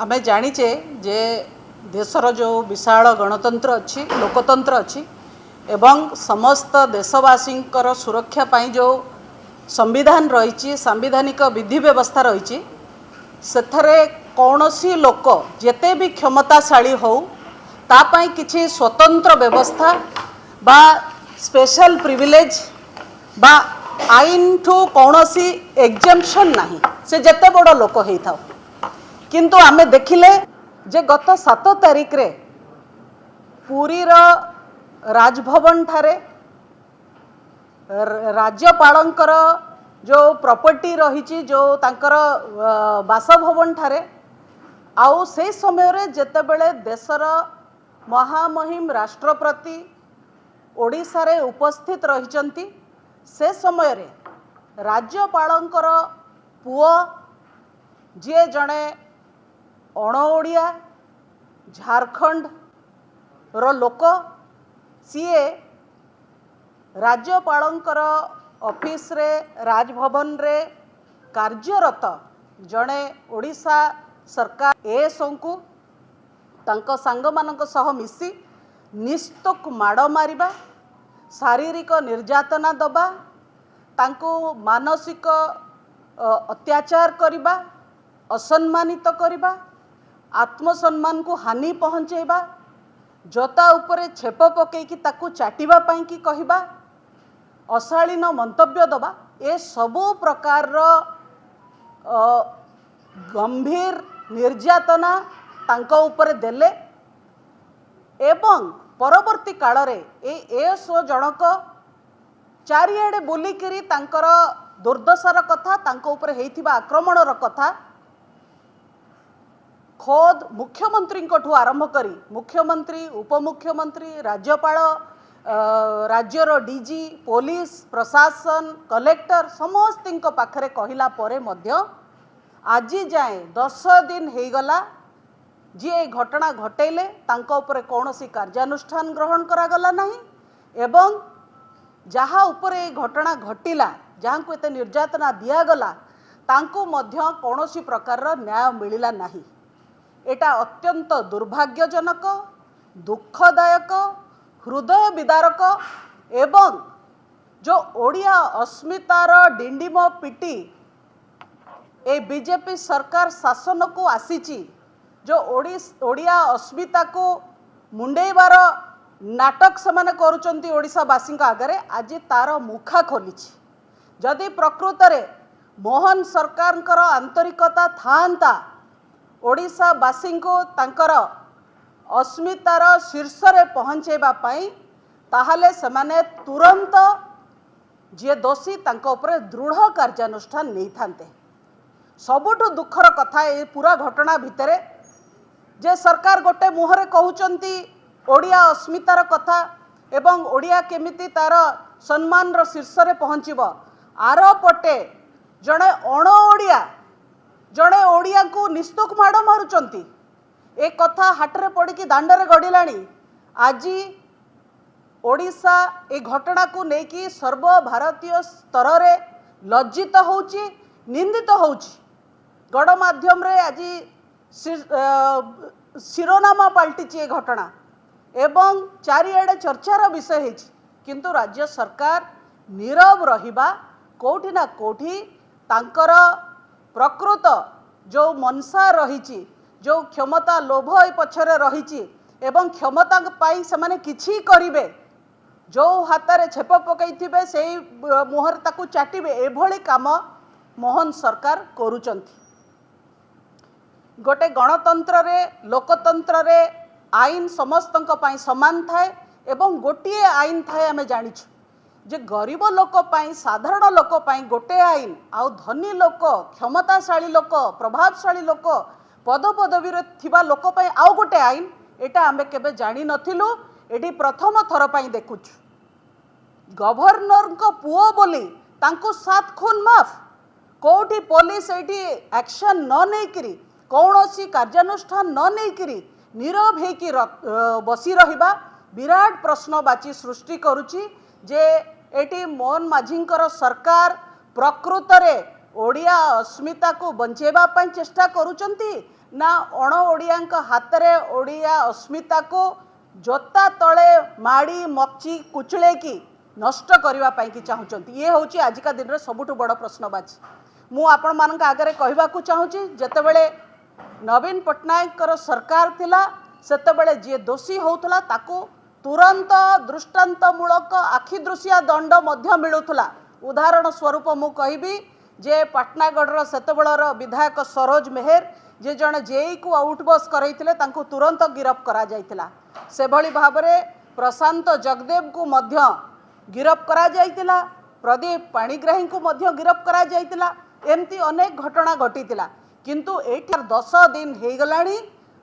आमे जानिचे जे देशर जो विशाल गणतंत्र अच्छी लोकतंत्र अच्छी एवं समस्त देशवासी सुरक्षा पाई जो संविधान रही सांविधानिक विधि व्यवस्था रही सेथरे कौनसी लोक जेते भी क्षमताशाली हो तापाई किछि स्वतंत्र व्यवस्था बा स्पेशल प्रिविलेज बा आईन ठू कौनसी एग्जेम्पशन नहीं से जेते बड़ लोक होता किंतु आमे देखिले जे गत 7 तारिख रे पुरीर राजभवन ठारे राज्यपालंकर जो प्रॉपर्टी रही जो तांकर बासभवन ठारे आउ से समय रे जेतेबेले देशर महामहिम राष्ट्रपति ओडिशा रे उपस्थित रहिचंती से समय रे राज्यपालंकर पुओ जे जणे अणओडिया झारखंड रो लोक सीए राज्यपालंकर ऑफिस रे राजभवन रे कार्यरत जणे ओडिशा सरकार एसंकु तांको सांग मानक सह मिसी निस्तक माड़ मारिबा शारीरिक निर्यातना दबा तांको मानसिक अत्याचार करिबा असम्मानित करिबा आत्मसम्मान को हानि पहुँचेबा जता उपरे छेप पकईकी ताकू चाटिबा पाई की कहिबा अशालीन मंतव्य दबा ए सबु प्रकार गंभीर निर्यातना तांको उपरे देले एवं परवर्ती काल रे एएसओ जनक चारिआडे बुलिकिरी तांकर दुर्दशार कथा तांको उपरे हेइथिबा आक्रमणर कथा खोद मुख्यमंत्री आरंभ करी मुख्यमंत्री उपमुख्यमंत्री राज्यपाल राज्यर डीजी पुलिस प्रशासन कलेक्टर समस्त पाखरे कहला परे मध्य आज जाए 10 दिन हो गला जी घटना घटेले तांको उपरे कौनसी कार्यानुष्ठान ग्रहण करागला नहीं एवं जहाँ उपरे घटना घटिला जहाँ को एते निर्यातना दियागला तांको मध्य कौनसी प्रकार न्याय मिलिला नहीं। एटा अत्यंत दुर्भाग्यजनक दुखदायक हृदय विदारक एवं जो ओडिया अस्मितार डिंडिम पिटी ए बीजेपी सरकार शासन को आसीची जो ओडिया अस्मिता को मुंडेबार नाटक से करुचंती ओडिशावासी आगरे आज तार मुखा खोली जदि प्रकृत रे मोहन सरकार आंतरिकता थांता ओडिशावासी को तांकर अस्मितार शीर्ष रे पहुँचेबा पाई ताहले सेमाने तुरंत जे दोषी तांको उपरे दृढ़ कार्यानुष्ठान नहीं थांते। सबुठु दुखर कथा ए पूरा घटना भितरे जे सरकार गोटे मुहरे कहउचंती ओडिया अस्मितार कथा एवं ओडिया केमिति तार सम्मान रो शीर्ष रे पहुँचीबो आर पटे जड़े अण ओडिया जड़े ओडिया को निस्तुक माड़ मारुचंती ए कथा हाटरे पड़ी दांडरे गड़िलाणी आज ओडिशा ए घटना को लेकिन सर्वभारतीय स्तर रे लज्जित होउची निंदित होउची गणमाध्यम रे आज शिरोनामा पलटिची ए घटना एवं चारिआडे चर्चार विषय होइची किंतु राज्य सरकार नीरव रहिबा कोठी ना कोठी तांकर प्रकृत जो मनसा रही जो क्षमता लोभ ए पछरे रही एवं क्षमता पाई से माने किछि करिवे जो हाथ छेप पकईथिबे से मुहर ताकू चाटिबे एभली काम मोहन सरकार करूचंती। गोटे गणतंत्र रे लोकतंत्र रे आईन समस्तंक पाई समान थाए एवं गोटे आईन थाए आमे जानिछु जे गरीब लोक पाई साधारण लोक पाई गोटे आईन आउ धनी लोक क्षमताशाली लोक प्रभावशाली लोक पद पदवी थिबा लोक पाई आउ गोटे आईन एटा आमे केबे जानि नथिलु एटी प्रथम थर पाई देखुछु गवर्नर को पुओ बोली तांको 7 खून माफ कोठी पुलिस एटी एक्शन न नै करी कौनसी कार्यानुष्ठान न नै करी नीरव हेकी बसी रहिबा विराट प्रश्नवाची सृष्टि करुची जे एटी मोहन माझींकर सरकार प्रकृत रे ओडिया अस्मिता को बंचेबा पाई चेष्टा करुचंती ना अण ओडिया हाथ में ओडिया अस्मिता को जोता तले माड़ी मक्ची कुचले की नष्ट करने की चाहूँगी। ये हूँ आजिका दिन में सबुठ बड़ प्रश्नबाची। मु आपण मान आगे कहवाक चाहूँगी जितेबले नवीन पट्टनायक सरकार थिला सेतेबेले जी दोषी होउथला ताकू तुरंत दृष्टांतमूलक आखिदृशिया दंड मध्य मिलुथला। उदाहरण स्वरूप मु कहबी जे पाटनागढ़ सेतेबेलर विधायक सरोज मेहर जे जन जेई को आउटबस करैथिले तांको तुरंत गिरफ करा जायतिला। से भली भाबरे प्रशांत जगदेव को मध्य गिरफ करा जायतिला, प्रदीप पाणिग्राही को मध्य गिरफ करा जायतिला। एमती अनेक घटना घटीतिला किंतु एठार 10 दिन हो गलानी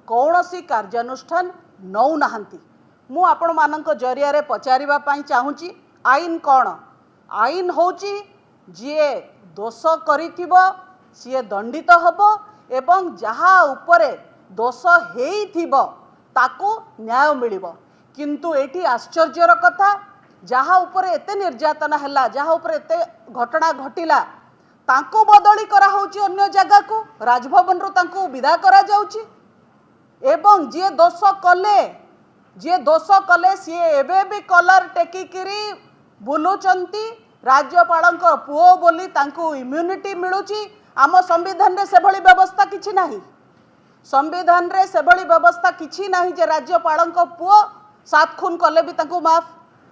कौनसी कार्यानुष्ठान नौ नाहंती। मु आपण मानक जरिया रे पचारिबा पई चाहूची आईन कौन? आईन होची जे दोष करिथिबो सी दंडित हब एवं जहा उपरे दोष हेइथिबो ताकू न्याय मिलिबो। किंतु एठी आश्चर्यर कथा जहा उपरे एते निर्यातना हैला, जहा उपरे एते घटना घटिला तांको बदली करा होची अन्य जगह को, राजभवन रु तांको विदा करा जाउची एवं जे दोष कले सी एबे भी कलर टेकिकिरी बुलुचंती। राज्यपाल पुओ बोली तांको इम्यूनिटी मिलुची। आम संविधान रे से भली व्यवस्था किछि नाही। संविधान रे से भली व्यवस्था किछि नाही जे राज्यपाल पुओ 7 खून कले भी तांको माफ,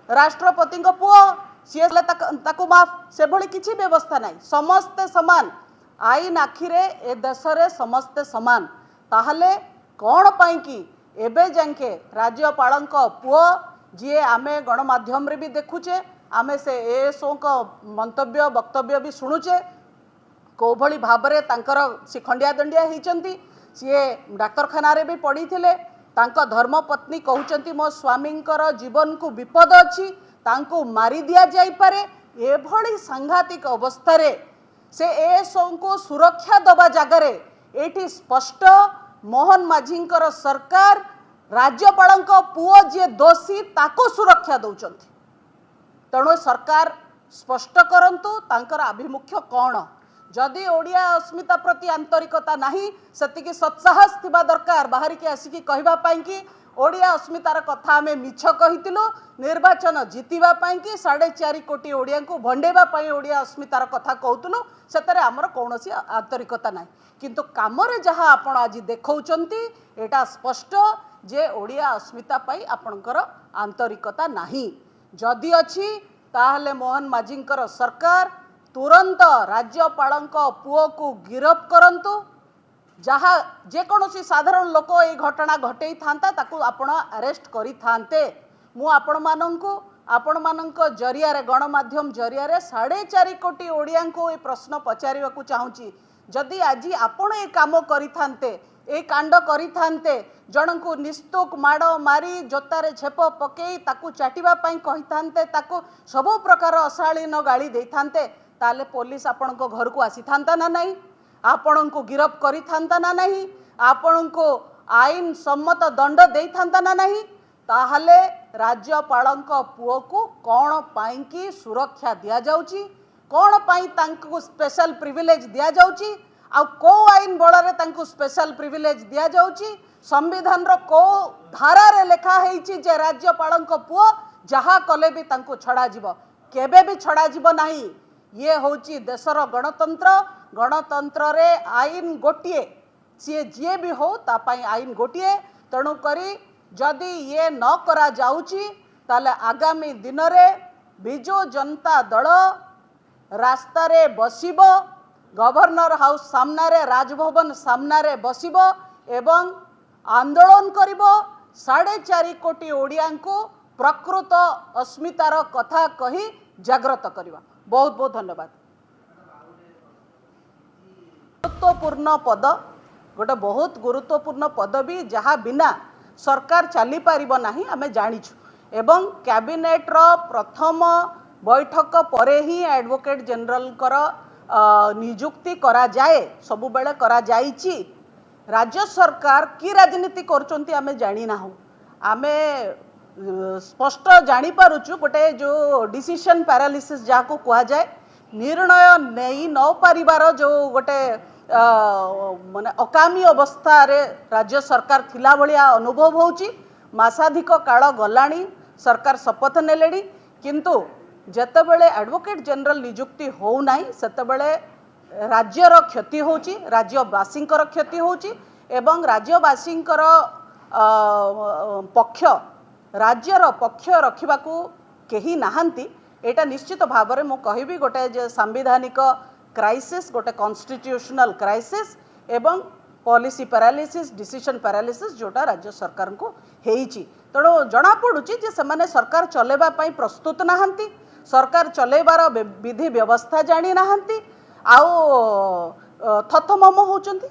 राष्ट्रपति पुओ सी ताको माफ, से भली किछि व्यवस्था नाही। समस्ते समान, आईन आखिरे ए देश रे समस्ते समान। ताहले कौन पाई कि एबे जांके राज्यपाल पुओ जी आमे गणमाध्यम रे भी देखुचे, आमे से एएसओ को मंतव्य वक्तव्य भी शुणुचे कौ भली भाबरे तांकर सी खंडिया दंडिया होइचंती। सी डाक्तरखाना रे भी पड़ी थिले, तांका धर्मपत्नी कहउचंती मो स्वामींकर जीवन को विपद अछि, तांको मारी दिया जाई पारे। ए भली सांघातिक अवस्था रे से एएसओ को सुरक्षा दबा जगारे एठी स्पष्ट मोहन माझींकर सरकार राज्यपाल पुओ जी दोषी ताको सुरक्षा दौरान। तेणु सरकार स्पष्ट करंतु तांकर आभिमुख्य कौन। जदि ओडिया अस्मिता प्रति आंतरिकता नहीं सेतिकी सत्साहस थिबा दरकार बाहर के आसिकी कहबा पाई कि ओडिया अस्मितार कथा आमे मिछ कहितिलु, निर्वाचन जीतिबा पाई कि 4.5 कोटी ओडिया को भंडेबा पाई ओडिया अस्मितार कथा कहतुलु। सेतरे हमर कोनोसी आंतरिकता नाही किंतु कामरे जहा आपण आज देखौचंती एटा स्पष्ट जे ओडिया अस्मिता पाई आपणकर आंतरिकता नाही। जदि अछि ताहले मोहन माझींकर सरकार तुरंत राज्यपाल पुओ को गिरफ करंतु। जहा जेकोसी साधारण लोक ये घटना घटे था ताकू आपण अरेस्ट करी थांते। मु आपण मानक जरिया रे गणमाध्यम जरिया रे 4.5 कोटी ओडिया को ये प्रश्न पचारिबा को चाहूची। जदि आज आपण ये काम करी थांते, ए कांड करी थांते, जन को निस्तुक माड़ मारी जोतारे छेप पकई ताकू चाटिबा पई कहि थांते, ताकू सब प्रकार अशालीन गाली दे थांते, ताले पुलिस आपण को घर को आसी थांता ना नहीं, आपण को गिरफ करी थांता ना नहीं, आपण को आईन सम्मत दंड दे थांता ना नहीं। ताहले राज्यपाल पुओ को कौन पाई की सुरक्षा दिया जाउची, कौन पाई तांको स्पेशल प्रिविलेज दिया जाउची, आ को आईन बल रे तांको स्पेशल प्रिविलेज दिया जाउची। संविधान रो को धारा रे लेखा हेइची जे राज्यपाल पुओ जहा कले भी तांको छड़ा जीव, केबे भी छड़ा जीव नाही। ये होची देशर गणतंत्र। गणतंत्र रे आईन गोटिए, सी जी भी हो तापाई आईन गोटिए। तेणु करी जदि ये न करा जाउची ताले आगामी दिन रे बिजु जनता दल रास्ता रे बसिबो, गवर्नर हाउस सामना रे, राजभवन सामना रे बसिबो एवं आंदोलन करिबो। 4.5 कोटी ओडिया को प्रकृत अस्मितार कथा कही जागृत करवा। बहुत बहुत धन्यवाद। गुरुत्वपूर्ण पद गोटे बहुत गुरुत्वपूर्ण पदवी जहाँ बिना सरकार चली पारिबो नाही आमे जानिछु। एवं कैबिनेट रो प्रथम बैठक परे ही एडवोकेट जनरल कर नियुक्ति करा जाए, सबु बेले करा जाईची। राज्य सरकार की राजनीति करचंती आमे जानि नाहु। आमे स्पष्ट जानी पारुछु गोटे जो डिसीजन पैरालिसिस जहाँ को कहा जाए, निर्णय नहीं न पारिबार जो गोटे माने अकामी अवस्था रे राज्य सरकार थिला भलिया अनुभव होची। मासाधिक काल गलाणी सरकार शपथ नेलेणी किंतु जेतेबेले एडवोकेट जनरल नियुक्ति हो नाही सेतेबेले राज्यर क्षति होची, राज्यवासींकर क्षति होची एवं राज्यवासींकर पक्ष राज्यर पक्ष रखिबाकू केही नाहंती। एटा निश्चित भाव में मुझे कहबी गोटे जे सांविधानिक क्राइसिस, गोटे कॉन्स्टिट्यूशनल क्राइसिस एवं पॉलिसी पैरालिसिस, डिसीजन पैरालिसिस जोटा राज्य सरकार को हेइची। तेणु जना पड़ुची जे सेमाने सरकार चलेबा पई प्रस्तुत नाहंती, सरकार चलेबार विधि व्यवस्था जानी नाहंती, आउ थथमम होचंती।